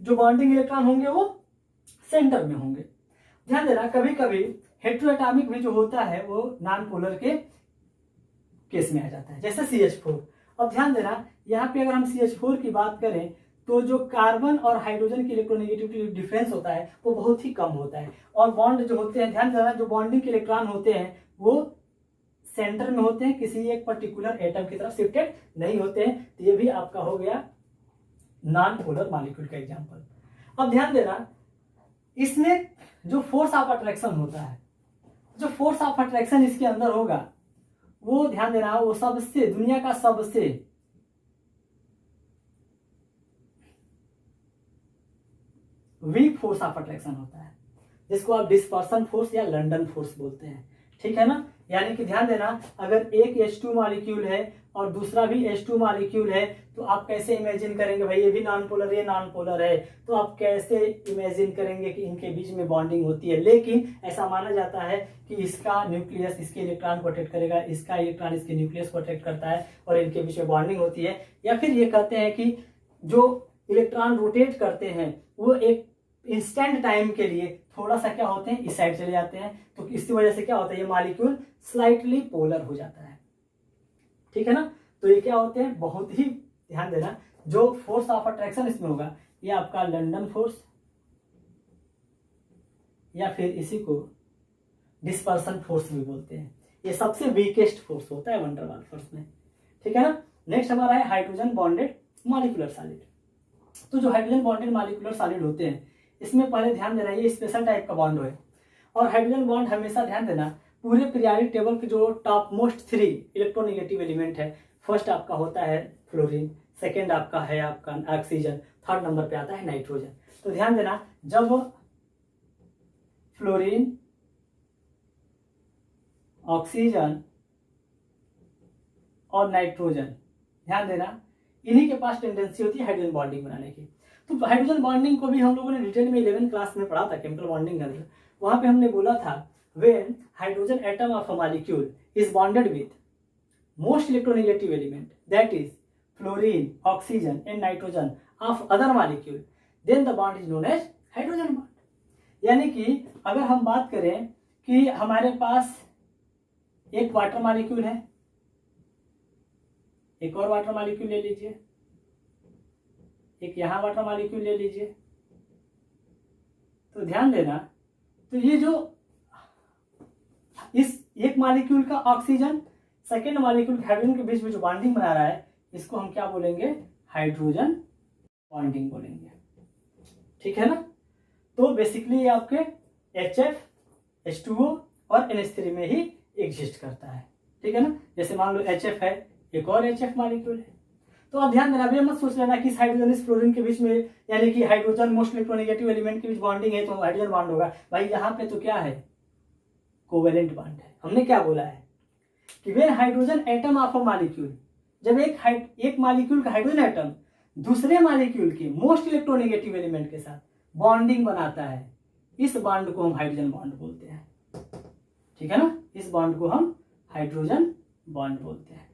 जो बॉन्डिंग इलेक्ट्रॉन होंगे वो सेंटर में होंगे। ध्यान देना कभी कभी हेट्रोएटॉमिक भी जो होता है वो नॉन पोलर के केस में आ जाता है, जैसे CH4। अब ध्यान देना यहाँ पे अगर हम CH4 की बात करें तो जो कार्बन और हाइड्रोजन की इलेक्ट्रोनेगेटिविटी डिफरेंस होता है वो बहुत ही कम होता है, और बॉन्ड जो होते हैं, ध्यान देना जो बॉन्डिंग के इलेक्ट्रॉन होते हैं वो सेंटर में होते हैं, किसी एक पर्टिकुलर एटम की तरफ शिफ्टेड नहीं होते हैं। तो ये भी आपका हो गया नॉन पोलर मॉलिक्यूल का एग्जांपल। अब ध्यान देना इसमें जो फोर्स ऑफ अट्रैक्शन होता है, जो फोर्स ऑफ अट्रैक्शन इसके अंदर होगा वो ध्यान देना वो सबसे दुनिया का सबसे वीक फोर्स ऑफ अट्रैक्शन होता है, जिसको आप डिस्पर्सन फोर्स या लंडन फोर्स बोलते हैं, ठीक है ना। यानी कि ध्यान देना अगर एक H2 मॉलिक्यूल है और दूसरा भी H2 मॉलिक्यूल है तो आप कैसे इमेजिन करेंगे, भाई ये भी नॉन पोलर ये नॉन पोलर है, तो आप कैसे इमेजिन करेंगे कि इनके बीच में बॉन्डिंग होती है। लेकिन ऐसा माना जाता है कि इसका न्यूक्लियस इसके इलेक्ट्रॉन को अट्रैक्ट करेगा, इसका इलेक्ट्रॉन इसके न्यूक्लियस को अट्रैक्ट करता है और इनके बीच में बॉन्डिंग होती है। या फिर ये कहते हैं कि जो इलेक्ट्रॉन रोटेट करते हैं वो एक इंस्टेंट टाइम के लिए थोड़ा सा क्या होते हैं इस साइड चले जाते हैं, तो इसकी वजह से क्या होता है ये मॉलिक्यूल स्लाइटली पोलर हो जाता है, ठीक है ना। तो ये क्या होते हैं, बहुत ही ध्यान देना जो फोर्स ऑफ अट्रैक्शन इसमें होगा ये आपका लंडन फोर्स या फिर इसी को डिस्पर्सन फोर्स भी बोलते हैं। ये सबसे वीकेस्ट फोर्स होता है वंडर वाल फोर्स में, ठीक है ना। नेक्स्ट हमारा है हाइड्रोजन बॉन्डेड मॉलिक्यूलर सॉलिड। तो जो हाइड्रोजन बॉन्डेड मॉलिक्यूलर सॉलिड होते हैं इसमें पहले ध्यान देना ये स्पेशल टाइप का बॉन्ड है, और हाइड्रोजन बॉन्ड हमेशा ध्यान देना पूरे पीरियोडिक टेबल के जो टॉप मोस्ट 3 इलेक्ट्रोनेगेटिव एलिमेंट है, फर्स्ट आपका होता है फ्लोरीन, सेकेंड आपका है आपका ऑक्सीजन, थर्ड नंबर पे आता है नाइट्रोजन। तो ध्यान देना जब फ्लोरीन, ऑक्सीजन और नाइट्रोजन, ध्यान देना इन्हीं के पास टेंडेंसी होती है हाइड्रोजन बॉन्डिंग बनाने की। तो हाइड्रोजन बॉन्डिंग को भी हम लोगों ने डिटेल में 11th क्लास में पढ़ा था केमिकल बॉन्डिंग के अंदर, वहां पे हमने बोला था when hydrogen atom of a molecule is bonded with most electronegative element that is fluorine, oxygen and nitrogen of other molecule then the bond is known as hydrogen bond. यानी कि अगर हम बात करें कि हमारे पास एक वाटर मॉलिक्यूल है, एक और वाटर मॉलिक्यूल ले लीजिए, एक यहां वाटर मॉलिक्यूल ले लीजिए, तो ध्यान देना तो ये जो इस एक मॉलिक्यूल का ऑक्सीजन सेकेंड मॉलिक्यूल हाइड्रोजन के बीच में जो बॉन्डिंग बना रहा है इसको हम क्या बोलेंगे, हाइड्रोजन बॉन्डिंग बोलेंगे, ठीक है ना। तो बेसिकली ये आपके HF, H2O और NH3 में ही एग्जिस्ट करता है, ठीक है ना। जैसे मान लो HF है, एक और HF मॉलिक्यूल है, तो आप ध्यान देना अभी मत सोच लेना कि हाइड्रोजन इस फ्लोरीन के बीच में, यानी कि हाइड्रोजन मोस्ट इलेक्ट्रोनेगेटिव एलिमेंट के बीच बॉन्डिंग है तो हाइड्रोजन बॉन्ड होगा। भाई यहाँ पे तो क्या है, कोवेलेंट बॉन्ड है। हमने क्या बोला है कि when hydrogen atom of a molecule, जब एक मॉलिक्यूल का हाइड्रोजन एटम दूसरे मॉलिक्यूल के मोस्ट इलेक्ट्रोनेगेटिव एलिमेंट के साथ बॉन्डिंग बनाता है, इस बॉन्ड को हम हाइड्रोजन बॉन्ड बोलते हैं, ठीक है ना। इस बॉन्ड को हम हाइड्रोजन बॉन्ड बोलते हैं,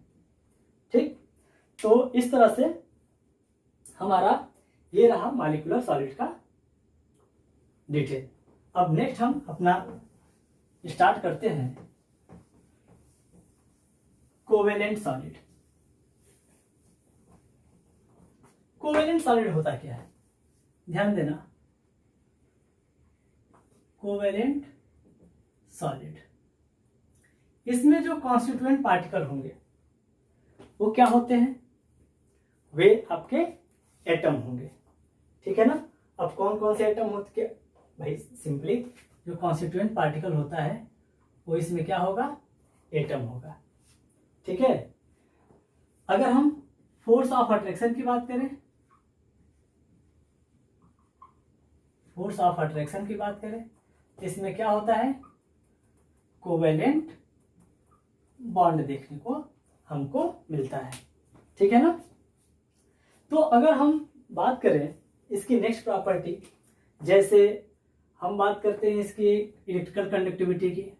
ठीक। तो इस तरह से हमारा ये रहा मॉलिक्यूलर सॉलिड का डिटेल। अब नेक्स्ट हम अपना स्टार्ट करते हैं कोवेलेंट सॉलिड। कोवेलेंट सॉलिड होता क्या है, ध्यान देना, कोवेलेंट सॉलिड इसमें जो कॉन्स्टिट्यूएंट पार्टिकल होंगे वो क्या होते हैं, वे आपके एटम होंगे, ठीक है ना। अब कौन कौन से एटम होते हैं भाई, सिंपली जो कॉन्स्टिट्यूएंट पार्टिकल होता है वो इसमें क्या होगा, एटम होगा, ठीक है। अगर हम फोर्स ऑफ अट्रैक्शन की बात करें, फोर्स ऑफ अट्रैक्शन की बात करें इसमें क्या होता है, कोवेलेंट बॉन्ड देखने को हमको मिलता है, ठीक है ना। तो अगर हम बात करें इसकी नेक्स्ट प्रॉपर्टी, जैसे हम बात करते हैं इसकी इलेक्ट्रिकल कंडक्टिविटी की,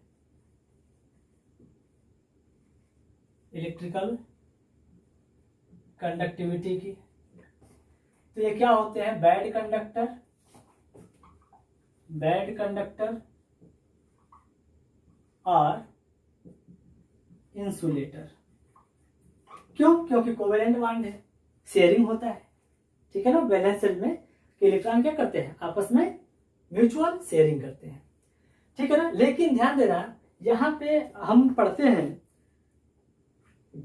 इलेक्ट्रिकल कंडक्टिविटी की, तो ये क्या होते हैं, बैड कंडक्टर और इंसुलेटर। क्यों? क्योंकि कोवेलेंट बॉन्ड है, शेयरिंग होता है, ठीक है ना। वैलेंस शेल में इलेक्ट्रॉन क्या करते हैं, आपस में म्यूचुअल शेयरिंग करते हैं, ठीक है ना। लेकिन ध्यान देना, यहां पे हम पढ़ते हैं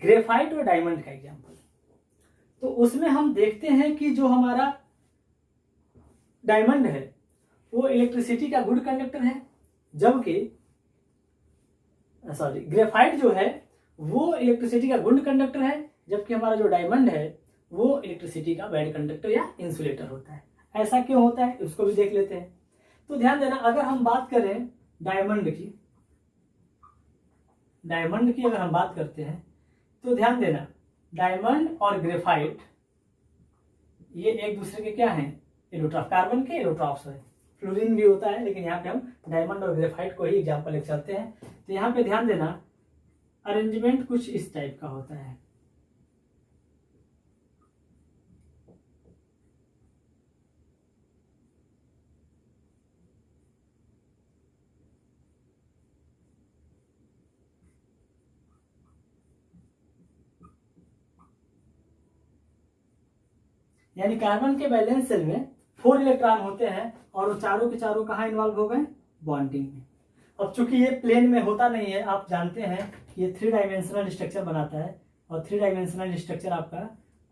ग्रेफाइट और डायमंड का एग्जांपल, तो उसमें हम देखते हैं कि जो हमारा डायमंड है वो इलेक्ट्रिसिटी का गुड कंडक्टर है, जबकि ग्रेफाइट जो है वो इलेक्ट्रिसिटी का गुड कंडक्टर है, जबकि हमारा जो डायमंड है वो इलेक्ट्रिसिटी का बैड कंडक्टर या इंसुलेटर होता है। ऐसा क्यों होता है उसको भी देख लेते हैं। तो ध्यान देना, अगर हम बात करें डायमंड की अगर हम बात करते हैं तो ध्यान देना, डायमंड और ग्रेफाइट ये एक दूसरे के क्या हैं, एलोट्रॉफ, कार्बन के एलोट्रॉफ्स है। फ्लोरीन भी होता है, लेकिन यहाँ पे हम डायमंड और ग्रेफाइट को ही एग्जाम्पल लेकर चलते हैं। तो यहाँ पे ध्यान देना, अरेंजमेंट कुछ इस टाइप का होता है। यानी कार्बन के वैलेंस शेल में 4 इलेक्ट्रॉन होते हैं और वो चारों के चारों कहाँ इन्वॉल्व हो गए, बॉन्डिंग में। अब चूंकि ये प्लेन में होता नहीं है, आप जानते हैं ये 3 डायमेंशनल स्ट्रक्चर बनाता है, और 3 डायमेंशनल स्ट्रक्चर आपका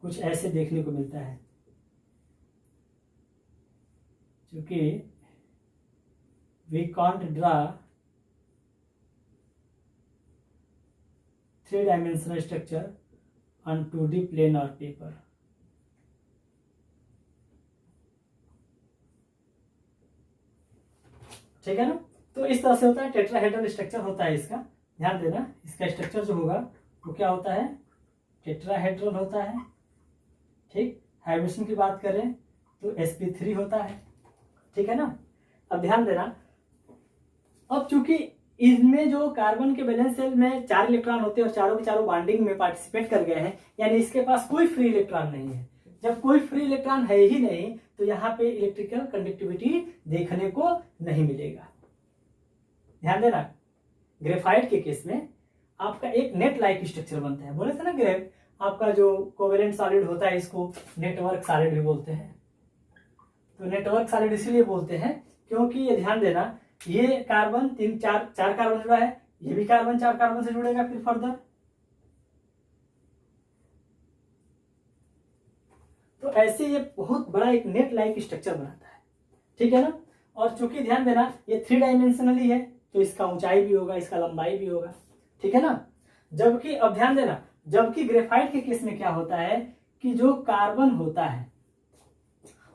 कुछ ऐसे देखने को मिलता है। चूंकि we can't draw 3 dimensional structure on 2D plane और पेपर, ठीक है ना। तो इस तरह से होता है, टेट्राहेड्रल स्ट्रक्चर होता है इसका। ध्यान देना, इसका स्ट्रक्चर जो होगा वो क्या होता है, टेट्राहेड्रल होता है, ठीक। हाइड्रोजन की बात करें तो sp3 होता है, ठीक है ना। अब ध्यान देना, अब चूंकि इसमें जो कार्बन के वैलेंस शेल में 4 इलेक्ट्रॉन होते हैं और चारों के चारों बॉन्डिंग में पार्टिसिपेट कर गए हैं, यानी इसके पास कोई फ्री इलेक्ट्रॉन नहीं है। जब कोई फ्री इलेक्ट्रॉन है ही नहीं तो यहाँ पे इलेक्ट्रिकल कंडक्टिविटी देखने को नहीं मिलेगा। ध्यान देना, ग्रेफाइट के केस में आपका एक नेट लाइक स्ट्रक्चर बनता है। बोले थे ना, ग्रेफ आपका जो कोवेलेंट सॉलिड होता है इसको नेटवर्क सॉलिड भी बोलते हैं। तो नेटवर्क सॉलिड इसीलिए बोलते हैं क्योंकि ये ध्यान देना, ये कार्बन 4 कार्बन जुड़ा है, ये भी कार्बन 4 कार्बन से जुड़ेगा फिर फर्दर। तो ऐसे ये बहुत बड़ा एक नेट लाइक स्ट्रक्चर बनाता है, ठीक है ना। और चूंकि ध्यान देना ये 3 डायमेंशनली है तो इसका ऊंचाई भी होगा, इसका लंबाई भी होगा, ठीक है ना। जबकि अब ध्यान देना, जबकि ग्रेफाइट के केस में क्या होता है कि जो कार्बन होता है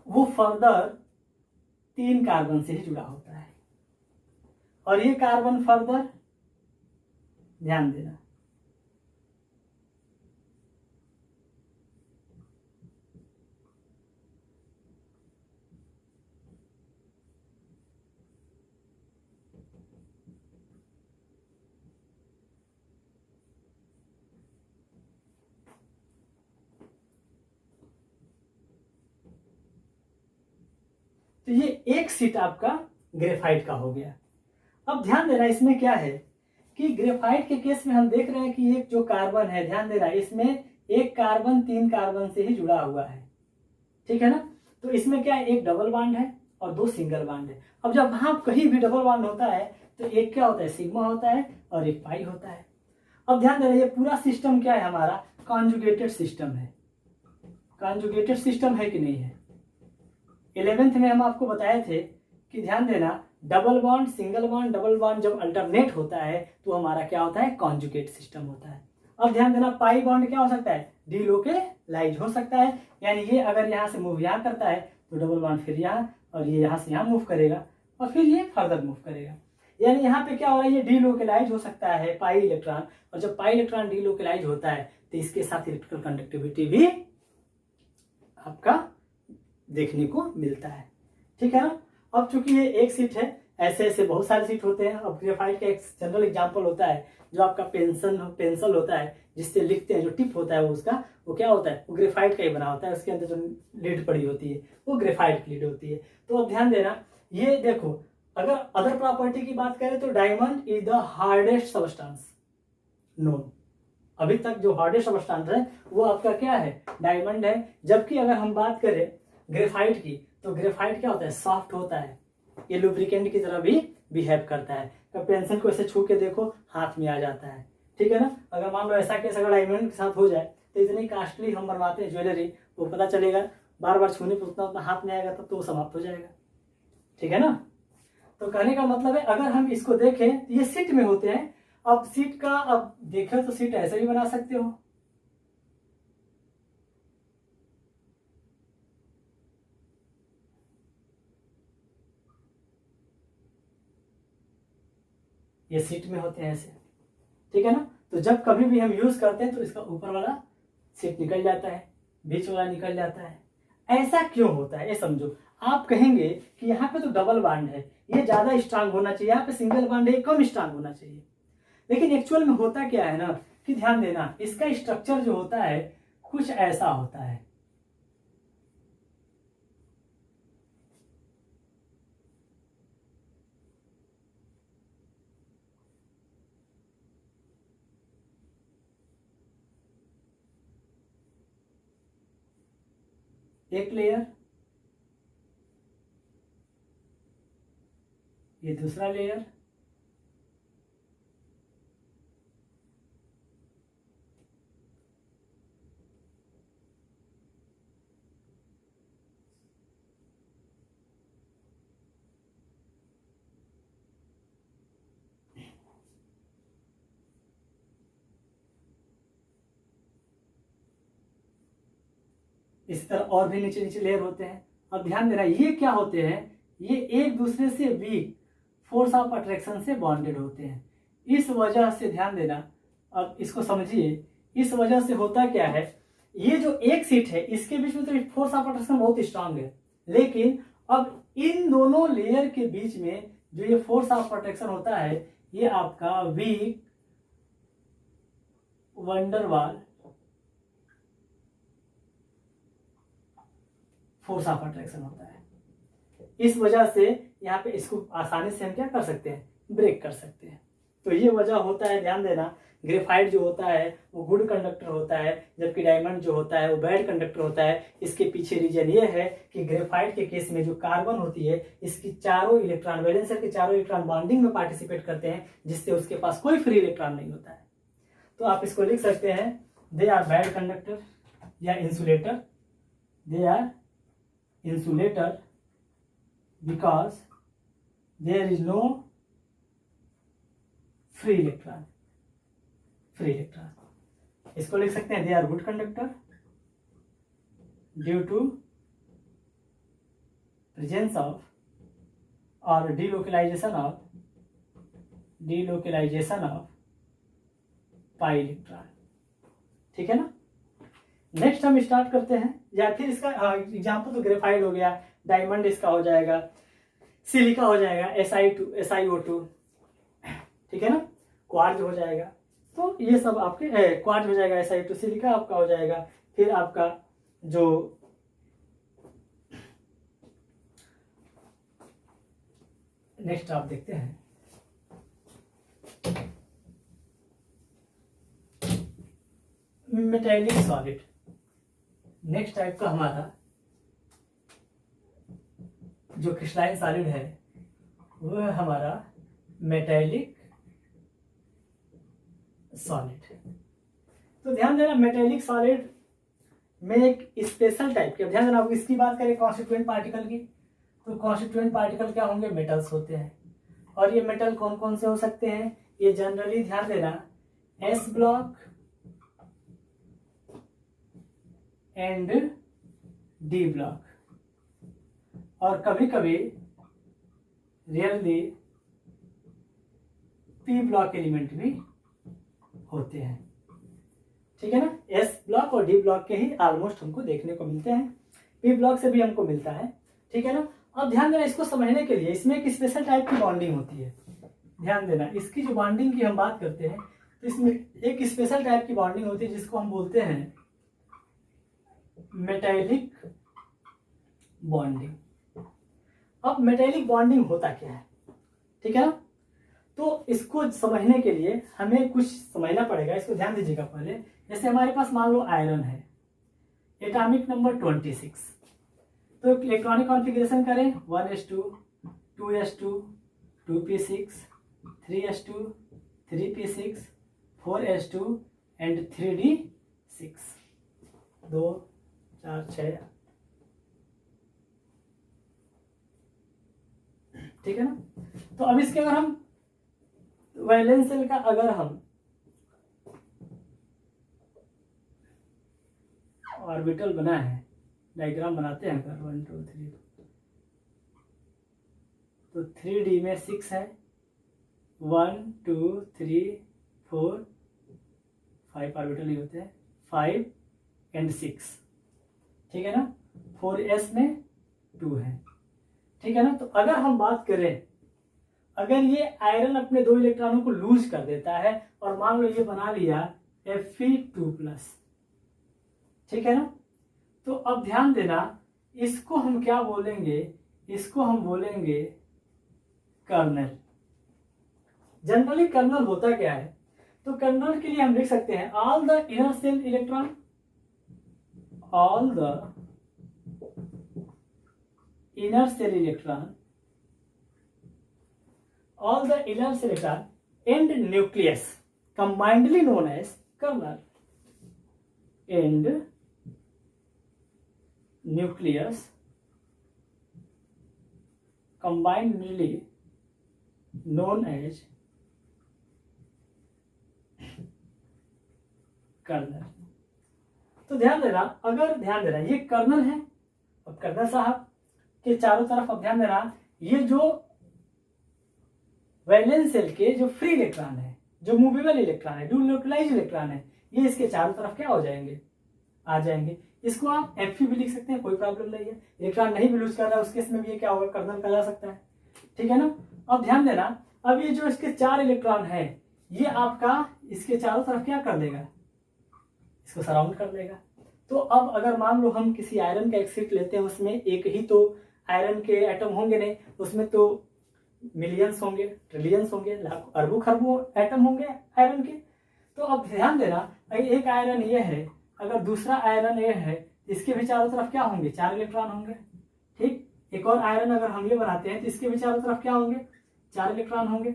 वो फर्दर 3 कार्बन से ही जुड़ा होता है, और ये कार्बन फर्दर, ध्यान देना, तो ये एक सीट आपका ग्रेफाइट का हो गया। अब ध्यान देना, इसमें क्या है कि ग्रेफाइट के केस में हम देख रहे हैं कि एक जो कार्बन है, ध्यान देना, इसमें एक कार्बन 3 कार्बन से ही जुड़ा हुआ है, ठीक है ना। तो इसमें क्या है, एक डबल बॉन्ड है और 2 सिंगल बॉन्ड है। अब जब वहां कहीं भी डबल बॉन्ड होता है तो एक क्या होता है, सिग्मा होता है और एक पाई होता है। अब ध्यान देना, ये पूरा सिस्टम क्या है, हमारा कॉन्जुगेटेड सिस्टम है। कॉन्जुगेटेड सिस्टम है कि नहीं है। 11th में हम आपको बताए थे कि ध्यान देना, double bond single bond double bond जब अल्टरनेट होता है तो हमारा क्या होता है, कॉन्जुगेट सिस्टम होता है। अब ध्यान देना, पाई बॉन्ड क्या हो सकता है, डीलोकेलाइज हो सकता है, यानी ये अगर यहाँ से मूव यहाँ करता है तो डबल बॉन्ड फिर यहाँ, और ये यहाँ से यहाँ मूव करेगा और फिर ये फर्दर मूव करेगा। यानी यहाँ पे क्या हो रहा है, ये डीलोकेलाइज हो सकता है पाई इलेक्ट्रॉन, और जब पाई इलेक्ट्रॉन डीलोकेलाइज होता है तो इसके साथ इलेक्ट्रिकल कंडक्टिविटी भी आपका देखने को मिलता है। ठीक है ना। अब चूंकि ये एक सीट है, ऐसे ऐसे बहुत सारे सीट होते हैं। अब ग्रेफाइट का एक जनरल एग्जांपल होता है जो आपका पेंसिल होता है जिससे लिखते हैं, जो टिप होता है वो उसका, वो क्या होता है, वो ग्रेफाइट का ही बना होता है। उसके अंदर जो लीड पड़ी होती है वो ग्रेफाइट की लीड होती है। तो अब ध्यान देना, ये देखो, अगर अदर प्रॉपर्टी की बात करें तो diamond is the hardest substance known. अभी तक जो हार्डेस्ट सबस्टेंस है वो आपका क्या है, डायमंड है। जबकि अगर हम बात करें ग्रेफाइट की, तो ग्रेफाइट क्या होता है, सॉफ्ट होता है, ये लुब्रिकेंट की तरह भी बिहेव करता है। तो पेंसिल को ऐसे छू के देखो, हाथ में आ जाता है। ठीक है ना। अगर मान लो ऐसा केस अगर डायमंड के साथ हो जाए तो इतनी कास्टली हम बनवाते हैं ज्वेलरी, वो पता चलेगा बार बार छूने पर उतना उतना हाथ में आएगा, तब तो वो समाप्त हो जाएगा। ठीक है ना। तो कहने का मतलब है, अगर हम इसको देखें तो ये सीट में होते हैं। अब सीट का अब देखें तो सीट ऐसे भी बना सकते हो, ये सीट में होते हैं ऐसे। ठीक है ना। तो जब कभी भी हम यूज करते हैं तो इसका ऊपर वाला सीट निकल जाता है, बीच वाला निकल जाता है। ऐसा क्यों होता है ये समझो। आप कहेंगे कि यहाँ पे तो डबल बॉन्ड है, ये ज्यादा स्ट्रांग होना चाहिए, यहाँ पे सिंगल बॉन्ड है, कम स्ट्रांग होना चाहिए। लेकिन एक्चुअल में होता क्या है ना, कि ध्यान देना, इसका स्ट्रक्चर जो होता है कुछ ऐसा होता है। एक लेयर, ये दूसरा लेयर, इस तरह और भी नीचे नीचे लेयर होते हैं। अब ध्यान देना, ये क्या होते हैं, ये एक दूसरे से वीक फोर्स ऑफ अट्रैक्शन से बॉन्डेड होते हैं। इस वजह से ध्यान देना, अब इसको समझिए, इस वजह से होता क्या है, ये जो एक सीट है इसके बीच में तो फोर्स ऑफ अट्रैक्शन बहुत स्ट्रांग है, लेकिन अब इन दोनों लेयर के बीच में जो ये फोर्स ऑफ अट्रैक्शन होता है, ये आपका weak van der Waals force of attraction होता है। इस वजह से यहाँ पे इसको आसानी से हम क्या कर सकते हैं, ब्रेक कर सकते हैं। तो ये वजह होता है। ध्यान देना, ग्रेफाइट जो होता है वो गुड कंडक्टर होता है, जबकि डायमंड जो होता है वो बैड कंडक्टर होता है। इसके पीछे रीजन ये है कि ग्रेफाइट के केस में जो कार्बन होती है, इसकी चारों इलेक्ट्रॉन, वैलेंसर के चारों इलेक्ट्रॉन बॉन्डिंग में पार्टिसिपेट करते हैं, जिससे उसके पास कोई फ्री इलेक्ट्रॉन नहीं होता है। तो आप इसको लिख सकते हैं, दे आर बैड कंडक्टर या insulator, they are insulator because there is no free electron। इसको लिख सकते हैं, they are good conductor due to presence of or delocalization of pi electron। ठीक है ना। नेक्स्ट हम स्टार्ट करते हैं, या फिर इसका एग्जाम्पल तो ग्रेफाइट हो गया, डायमंड इसका हो जाएगा, सिलिका हो जाएगा, SiO2, ठीक है ना, क्वार्ज हो जाएगा। तो ये सब आपके क्वार्ज हो जाएगा, SiO2, सिलिका आपका हो जाएगा। फिर आपका जो नेक्स्ट आप देखते हैं, मेटेलिक सॉलिड। नेक्स्ट टाइप का हमारा जो क्रिस्टलाइन सॉलिड है वो है हमारा मेटेलिक सॉलिड। तो ध्यान देना, मेटेलिक सॉलिड में एक स्पेशल टाइप के, ध्यान देना, आप इसकी बात करें कॉन्स्टिट्यूएंट पार्टिकल की, तो कॉन्स्टिट्यूएंट पार्टिकल क्या होंगे, मेटल्स होते हैं। और ये मेटल कौन कौन से हो सकते हैं, ये जनरली ध्यान देना S block and D block, और कभी कभी रियरली P ब्लॉक एलिमेंट भी होते हैं। ठीक है ना। S ब्लॉक और D ब्लॉक के ही ऑलमोस्ट हमको देखने को मिलते हैं। पी ब्लॉक से भी हमको मिलता है, ठीक है ना। अब ध्यान देना, इसको समझने के लिए इसमें एक स्पेशल टाइप की बॉन्डिंग होती है। ध्यान देना, इसकी जो बॉन्डिंग की हम बात करते हैं तो इसमें एक स्पेशल टाइप की बॉन्डिंग होती है जिसको हम बोलते हैं मेटेलिक बॉन्डिंग। अब मेटेलिक बॉन्डिंग होता क्या है, ठीक है ना। तो इसको समझने के लिए हमें कुछ समझना पड़ेगा, इसको ध्यान दीजिएगा पहले। जैसे हमारे पास मान लो आयरन है, एटॉमिक नंबर 26, तो इलेक्ट्रॉनिक कॉन्फ़िगरेशन करें 1s2 2s2 2p6 3s2 3p6 4s2 and 3d6 2 4 6, ठीक है ना। तो अब इसके अगर हम वैलेंस शेल का अगर हम ऑर्बिटल बना है, डायग्राम बनाते हैं अगर 1 2 3, तो 3D में 6 है, 1 2 3 4 5 ऑर्बिटल ही होते हैं, 5 एंड 6, ठीक है ना। 4s में 2 है, ठीक है ना। तो अगर हम बात करें, अगर ये आयरन अपने 2 इलेक्ट्रॉनों को लूज कर देता है और मान लो ये बना लिया Fe2+, ठीक है ना। तो अब ध्यान देना, इसको हम क्या बोलेंगे, इसको हम बोलेंगे कर्नल। जनरली कर्नल होता क्या है, तो कर्नल के लिए हम लिख सकते हैं all the inner shell electron, all the inner cell electron, all the inner cell electron and nucleus combinedly known as kernel, and nucleus combinedly known as kernel। तो ध्यान देना, अगर ध्यान देना ये कर्नल है, अब कर्नल साहब के चारों तरफ अब ध्यान देना, ये जो वैलेंस शेल के जो फ्री इलेक्ट्रॉन है, जो मूवेबल इलेक्ट्रॉन है, न्यूक्लियलाइज्ड इलेक्ट्रॉन है, ये इसके चारों तरफ क्या हो जाएंगे, आ जाएंगे। इसको आप Fe भी लिख सकते हैं, कोई प्रॉब्लम नहीं है। इलेक्ट्रॉन नहीं भी लूज कर रहा है, उस केस में भी ये क्या होगा, कर्नल कहला सकता है, ठीक है ना। अब ध्यान देना, अब ये जो इसके 4 इलेक्ट्रॉन है, ये आपका इसके चारों तरफ क्या कर लेगा, इसको सराउंड कर लेगा। तो अब अगर मान लो हम किसी आयरन का एक शीट लेते हैं, उसमें एक ही तो आयरन के एटम होंगे नहीं, उसमें तो मिलियंस होंगे, ट्रिलियंस होंगे, लाखों अरबों खरबों एटम होंगे आयरन के। तो अब ध्यान देना, एक आयरन ये है, अगर दूसरा आयरन ये है, इसके भी चारों तरफ क्या होंगे, 4 इलेक्ट्रॉन होंगे, ठीक। एक और आयरन अगर हम ये बनाते हैं तो इसके भी चारों तरफ क्या होंगे, 4 इलेक्ट्रॉन होंगे,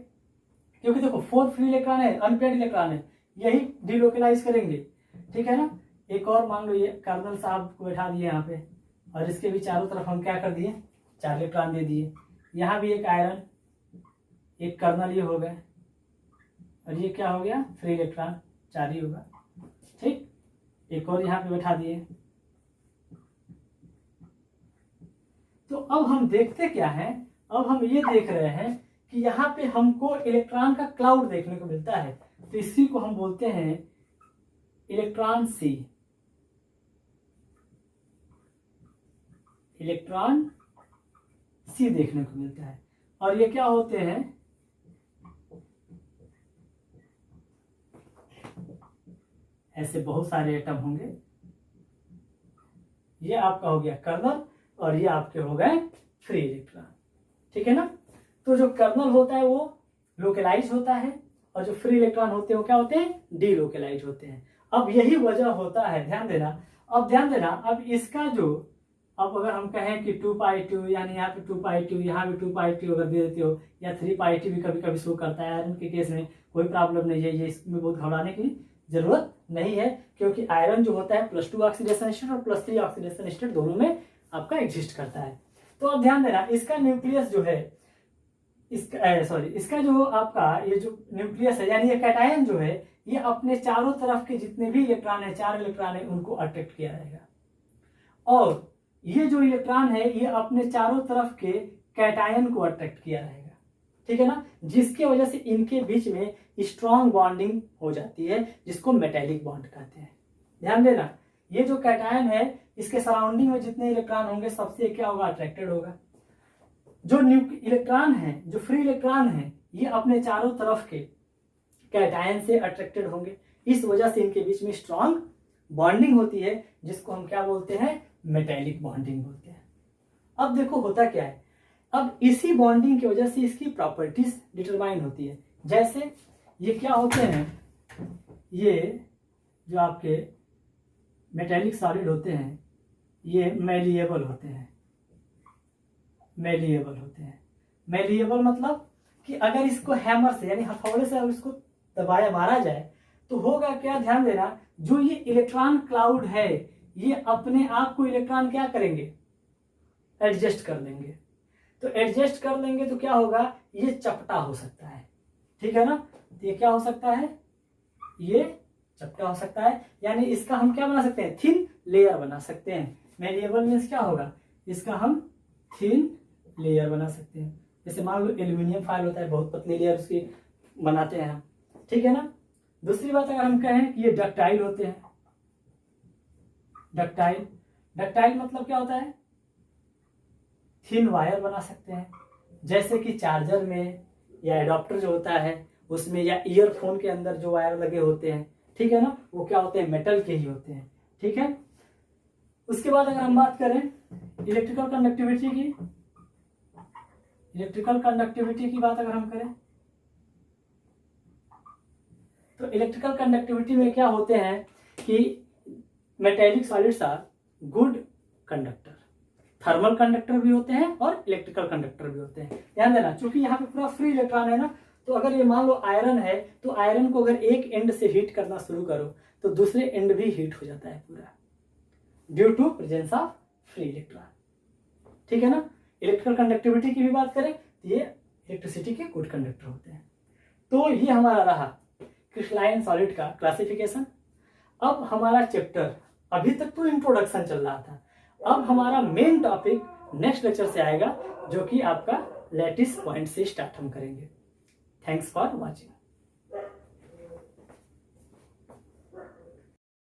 क्योंकि देखो 4 फ्री इलेक्ट्रॉन है, अनपेयर्ड इलेक्ट्रॉन है, यही डिलोकलाइज करेंगे, ठीक है ना। एक और मान लो ये कर्नल साहब को बैठा दिए यहाँ पे, और इसके भी चारों तरफ हम क्या कर दिए, 4 इलेक्ट्रॉन दे दिए। यहाँ भी एक आयरन, एक कर्नल ये हो गए, और ये क्या हो गया, फ्री इलेक्ट्रॉन, 4 ही होगा, ठीक। एक और यहाँ पे बैठा दिए। तो अब हम देखते क्या है, अब हम ये देख रहे हैं कि यहाँ पे हमको इलेक्ट्रॉन का क्लाउड देखने को मिलता है, तो इसी को हम बोलते हैं इलेक्ट्रॉन सी, इलेक्ट्रॉन सी देखने को मिलता है। और ये क्या होते हैं, ऐसे बहुत सारे एटम होंगे, ये आपका हो गया कर्नल और ये आपके हो गए फ्री इलेक्ट्रॉन, ठीक है ना। तो जो कर्नल होता है वो लोकलाइज होता है, और जो फ्री इलेक्ट्रॉन होते हैं वो क्या होते हैं, डीलोकलाइज होते हैं। अब यही वजह होता है, ध्यान देना, अब ध्यान देना, अब इसका जो, अब अगर हम कहें कि 2π2, यानी यहाँ पे 2π2, यहाँ भी 2π2 अगर दे देते हो, या 3π2 भी कभी कभी शो करता है, आयरन के केस में कोई प्रॉब्लम नहीं है, ये इसमें बहुत घबराने की जरूरत नहीं है, क्योंकि आयरन जो होता है +2 ऑक्सीडेशन स्टेट और +3 ऑक्सीडेशन स्टेट दोनों में आपका एग्जिस्ट करता है। तो अब ध्यान देना, इसका न्यूक्लियस जो है, इसका जो आपका ये जो न्यूक्लियस है, यानी ये कैटायन जो है, ये अपने चारों तरफ के जितने भी इलेक्ट्रॉन है, 4 इलेक्ट्रॉन है, उनको अट्रैक्ट किया जाएगा, और ये जो इलेक्ट्रॉन है ये अपने चारों तरफ के कैटायन को अट्रैक्ट किया रहेगा, ठीक है ना, जिसकी वजह से इनके बीच में स्ट्रॉन्ग बॉन्डिंग हो जाती है, जिसको मेटेलिक बॉन्ड कहते हैं। ध्यान देना, ये जो कैटायन है इसके सराउंडिंग में जितने इलेक्ट्रॉन होंगे सबसे क्या होगा, अट्रैक्टेड होगा। जो इलेक्ट्रॉन है, जो फ्री इलेक्ट्रॉन है, ये अपने चारों तरफ के कैटायन से अट्रैक्टेड होंगे। इस वजह से इनके बीच में स्ट्रॉन्ग बॉन्डिंग होती है, जिसको हम क्या बोलते हैं, मेटेलिक बॉन्डिंग बोलते हैं। अब देखो होता क्या है, अब इसी बॉन्डिंग की वजह से इसकी प्रॉपर्टीज डिटरमाइन होती है। जैसे ये क्या होते हैं, ये जो आपके मेटेलिक सॉलिड होते हैं ये मेलिएबल होते हैं। मेलिएबल होते हैं, मेलिएबल मतलब कि अगर इसको हैमर से यानी हथौड़े से अगर इसको दबाया मारा जाए तो होगा क्या, ध्यान देना, जो ये इलेक्ट्रॉन क्लाउड है ये अपने आप को इलेक्ट्रॉन क्या करेंगे, एडजस्ट कर लेंगे। तो एडजस्ट कर लेंगे तो क्या होगा, ये चपटा हो सकता है, ठीक है ना। तो ये क्या हो सकता है, ये चपटा हो सकता है, यानी इसका हम क्या बना सकते हैं, थिन लेयर बना सकते हैं। मेलिएबल मीन्स क्या होगा, इसका हम थिन लेयर बना सकते हैं। जैसे मान लो एल्यूमिनियम फॉयल होता है, बहुत पतली लेयर उसकी बनाते हैं हम, ठीक है ना। दूसरी बात अगर हम कहें कि ये डक्टाइल होते हैं, डक्टाइल, डक्टाइल मतलब क्या होता है, थिन वायर बना सकते हैं। जैसे कि चार्जर में या एडाप्टर जो होता है उसमें, या ईयरफोन के अंदर जो वायर लगे होते हैं, ठीक है ना, वो क्या होते हैं, मेटल के ही होते हैं, ठीक है। उसके बाद अगर हम बात करें इलेक्ट्रिकल कंडक्टिविटी की, इलेक्ट्रिकल कंडक्टिविटी की बात अगर हम करें तो इलेक्ट्रिकल कंडक्टिविटी में क्या होते हैं कि metallic solids are good conductor, thermal conductor भी होते हैं और इलेक्ट्रिकल कंडक्टर भी होते हैं। ध्यान देना, क्योंकि यहाँ पे पूरा फ्री इलेक्ट्रॉन है ना, तो अगर ये मान लो आयरन है तो आयरन को अगर एक एंड से हीट करना शुरू करो तो दूसरे एंड भी हीट हो जाता है पूरा, due to presence of free electron, ठीक है ना। इलेक्ट्रिकल कंडक्टिविटी की भी बात करें तो ये इलेक्ट्रिसिटी के गुड कंडक्टर होते हैं। तो ये हमारा रहा क्रिस्टलाइन सॉलिड का क्लासिफिकेशन। अब हमारा चैप्टर, अभी तक तो इंट्रोडक्शन चल रहा था, अब हमारा मेन टॉपिक नेक्स्ट लेक्चर से आएगा, जो कि आपका लैटिस पॉइंट से स्टार्ट हम करेंगे। Thanks for watching.